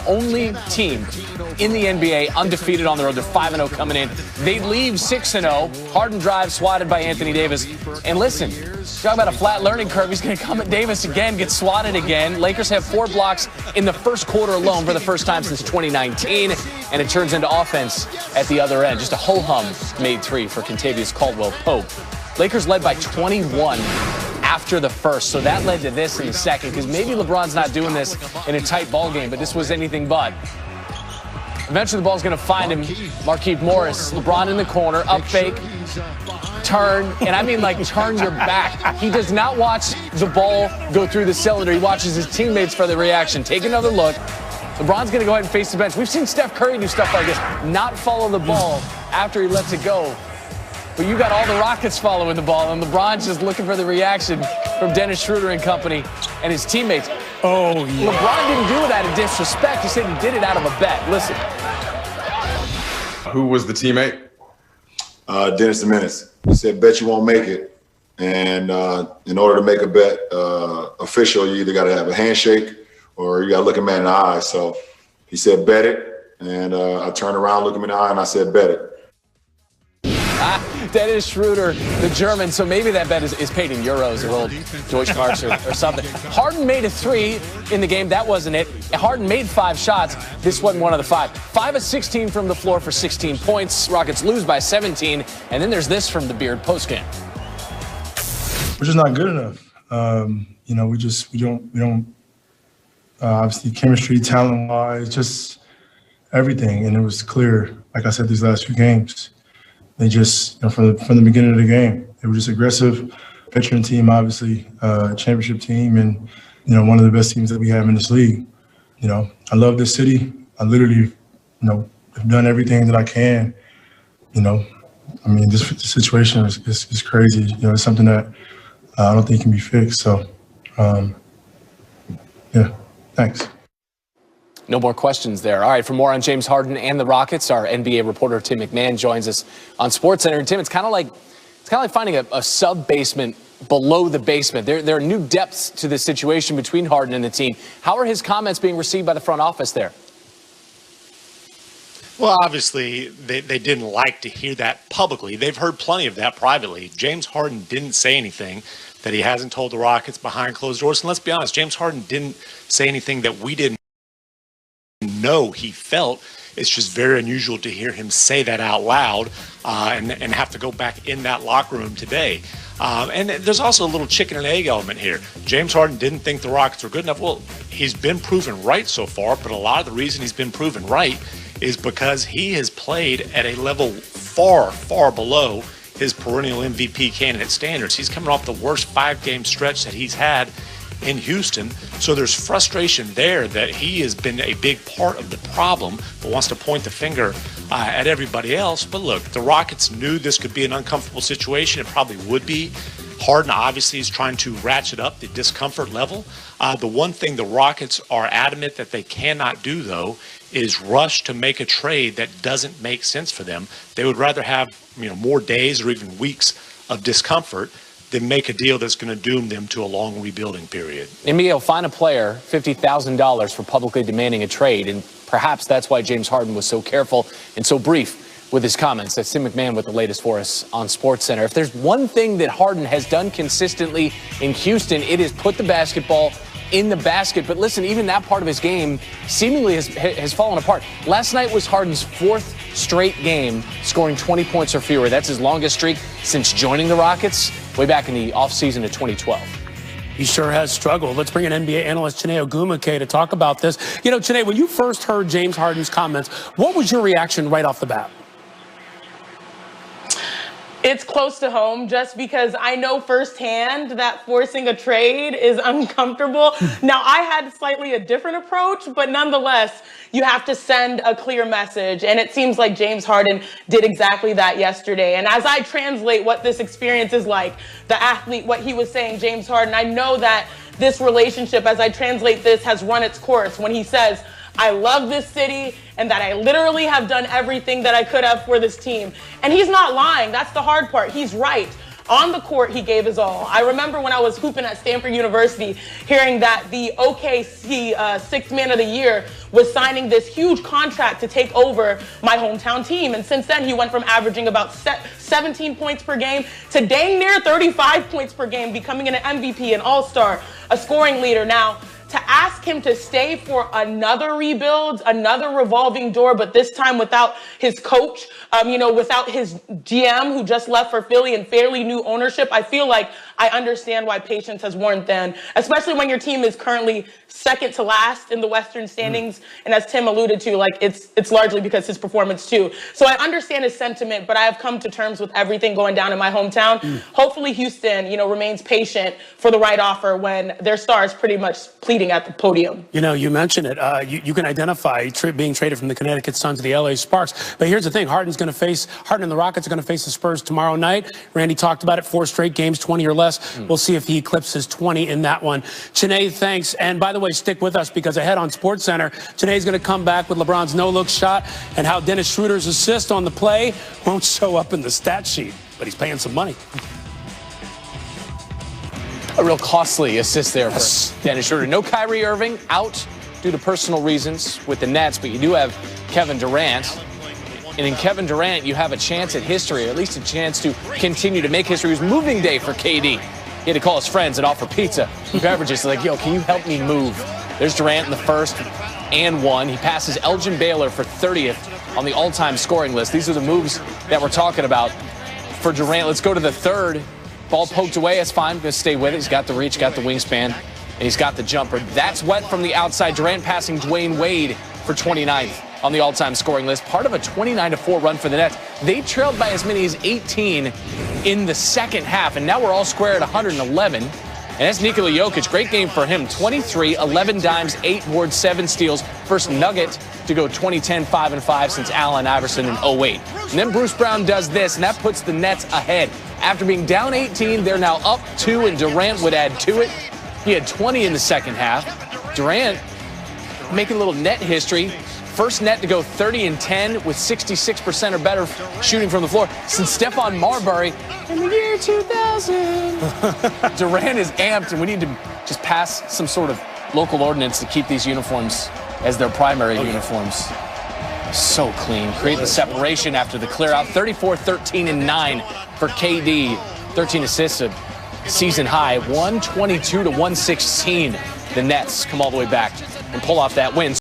only team in the NBA undefeated on the road. They're 5-0 coming in. They leave 6-0. Harden drives, swatted by Anthony Davis. And listen, talk about a flat learning curve. He's going to come at Davis again, get swatted again. Lakers have 4 blocks in the first quarter alone for the first time since 2019. And it turns into offense at the other end. Just a ho-hum made 3 for Kentavious Caldwell-Pope. Lakers led by 21 after the first, so that led to this in the second, because maybe LeBron's not doing this in a tight ball game, but this was anything but. Eventually the ball's going to find him, Markieff Morris. LeBron in the corner, up fake, turn, and I mean like turn your back. He does not watch the ball go through the cylinder. He watches his teammates for the reaction. Take another look. LeBron's going to go ahead and face the bench. We've seen Steph Curry do stuff like this, not follow the ball after he lets it go. But you got all the Rockets following the ball, and LeBron's just looking for the reaction from Dennis Schroeder and company and his teammates. Oh, yeah. LeBron didn't do it out of disrespect. He said he did it out of a bet. Listen. Who was the teammate? Dennis the Menace. He said, bet you won't make it. And in order to make a bet official, you either got to have a handshake or you got to look him in the eye. So he said, bet it. And I turned around, looked him in the eye, and I said, bet it. Dennis Schroeder, the German, so maybe that bet is paid in euros or old Deutschmarks or something. Harden made a 3 in the game. That wasn't it. Harden made 5 shots. This wasn't one of the 5. 5 of 16 from the floor for 16 points. Rockets lose by 17. And then there's this from the Beard postgame. We're just not good enough. You know, we don't obviously chemistry, talent-wise, just everything. And it was clear, like I said, these last few games. They just, you know, from the beginning of the game, they were just aggressive, veteran team, obviously, championship team, and, you know, one of the best teams that we have in this league. You know, I love this city. I literally, you know, have done everything that I can. You know, I mean, this situation is crazy. You know, it's something that I don't think can be fixed. So, yeah, thanks. No more questions there. All right, for more on James Harden and the Rockets, our NBA reporter Tim McMahon joins us on SportsCenter. And Tim, it's kind of like finding a sub-basement below the basement. There are new depths to this situation between Harden and the team. How are his comments being received by the front office there? Well, obviously, they didn't like to hear that publicly. They've heard plenty of that privately. James Harden didn't say anything that he hasn't told the Rockets behind closed doors. And let's be honest, James Harden didn't say anything that we didn't know he felt. It's just very unusual to hear him say that out loud and have to go back in that locker room today. And there's also a little chicken and egg element here. James Harden didn't think the Rockets were good enough. Well, he's been proven right so far, but a lot of the reason he's been proven right is because he has played at a level far, far below his perennial MVP candidate standards. He's coming off the worst 5-game stretch that he's had in Houston. So there's frustration there that he has been a big part of the problem, but wants to point the finger at everybody else. But look, the Rockets knew this could be an uncomfortable situation. It probably would be. Harden obviously is trying to ratchet up the discomfort level. The one thing the Rockets are adamant that they cannot do, though, is rush to make a trade that doesn't make sense for them. They would rather have, you know, more days or even weeks of discomfort than make a deal that's going to doom them to a long rebuilding period. NBA will fine a player $50,000 for publicly demanding a trade, and perhaps that's why James Harden was so careful and so brief with his comments. That's Tim McMahon with the latest for us on SportsCenter. If there's one thing that Harden has done consistently in Houston, it is put the basketball in the basket. But listen, even that part of his game seemingly has fallen apart. Last night was Harden's 4th straight game scoring 20 points or fewer. That's his longest streak since joining the Rockets way back in the offseason of 2012. He sure has struggled. Let's bring in NBA analyst Chiney to talk about this. You know, Chiney, when you first heard James Harden's comments, what was your reaction right off the bat? It's close to home just because I know firsthand that forcing a trade is uncomfortable. Now, I had slightly a different approach, but nonetheless, you have to send a clear message. And it seems like James Harden did exactly that yesterday. And as I translate what this experience is like, the athlete, what he was saying, James Harden, I know that this relationship, as I translate this, has run its course when he says, I love this city and that I literally have done everything that I could have for this team. And he's not lying. That's the hard part. He's right. On the court, he gave his all. I remember when I was hooping at Stanford University, hearing that the OKC Sixth Man of the Year was signing this huge contract to take over my hometown team. And since then, he went from averaging about 17 points per game to dang near 35 points per game, becoming an MVP, an all-star, a scoring leader. Now, to ask him to stay for another rebuild, another revolving door, but this time without his coach, without his GM who just left for Philly and fairly new ownership, I feel like I understand why patience has worn thin, especially when your team is currently second to last in the Western standings. And as Tim alluded to, like it's largely because his performance too. So I understand his sentiment, but I have come to terms with everything going down in my hometown. Hopefully Houston, remains patient for the right offer when their star is pretty much pleading at the podium. You mentioned it. You can identify being traded from the Connecticut Sun to the LA Sparks. But here's the thing. Harden and the Rockets are going to face the Spurs tomorrow night. Randy talked about it, 4 straight games, 20 or less. We'll see if he eclipses 20 in that one. Chiney, thanks. And by the way, stick with us because ahead on SportsCenter, Chiney's going to come back with LeBron's no-look shot and how Dennis Schroeder's assist on the play won't show up in the stat sheet, but he's paying some money. A real costly assist there for Dennis Schroeder. No Kyrie Irving, out due to personal reasons with the Nets, but you do have Kevin Durant. And in Kevin Durant, you have a chance at history, or at least a chance to continue to make history. It was moving day for KD. He had to call his friends and offer pizza and beverages. Like, yo, can you help me move? There's Durant in the first and 1. He passes Elgin Baylor for 30th on the all-time scoring list. These are the moves that we're talking about for Durant. Let's go to the third. Ball poked away. That's fine. Going to stay with it. He's got the reach, got the wingspan, and he's got the jumper. That's wet from the outside. Durant passing Dwayne Wade for 29th on the all-time scoring list. Part of a 29-4 run for the Nets. They trailed by as many as 18 in the second half, and now we're all square at 111. And that's Nikola Jokic. Great game for him. 23, 11 dimes, 8 boards, 7 steals. First Nugget to go 2010 5-5 since Allen Iverson in 08. And then Bruce Brown does this, and that puts the Nets ahead. After being down 18, they're now up 2, and Durant would add to it. He had 20 in the second half. Durant making a little net history. First net to go 30 and 10 with 66% or better shooting from the floor since Stephon Marbury in the year 2000. Durant is amped, and we need to just pass some sort of local ordinance to keep these uniforms as their primary uniforms. So clean. Create the separation after the clear out. 34, 13, and 9 for KD. 13 assists, a season high. 122 to 116. The Nets come all the way back and pull off that win.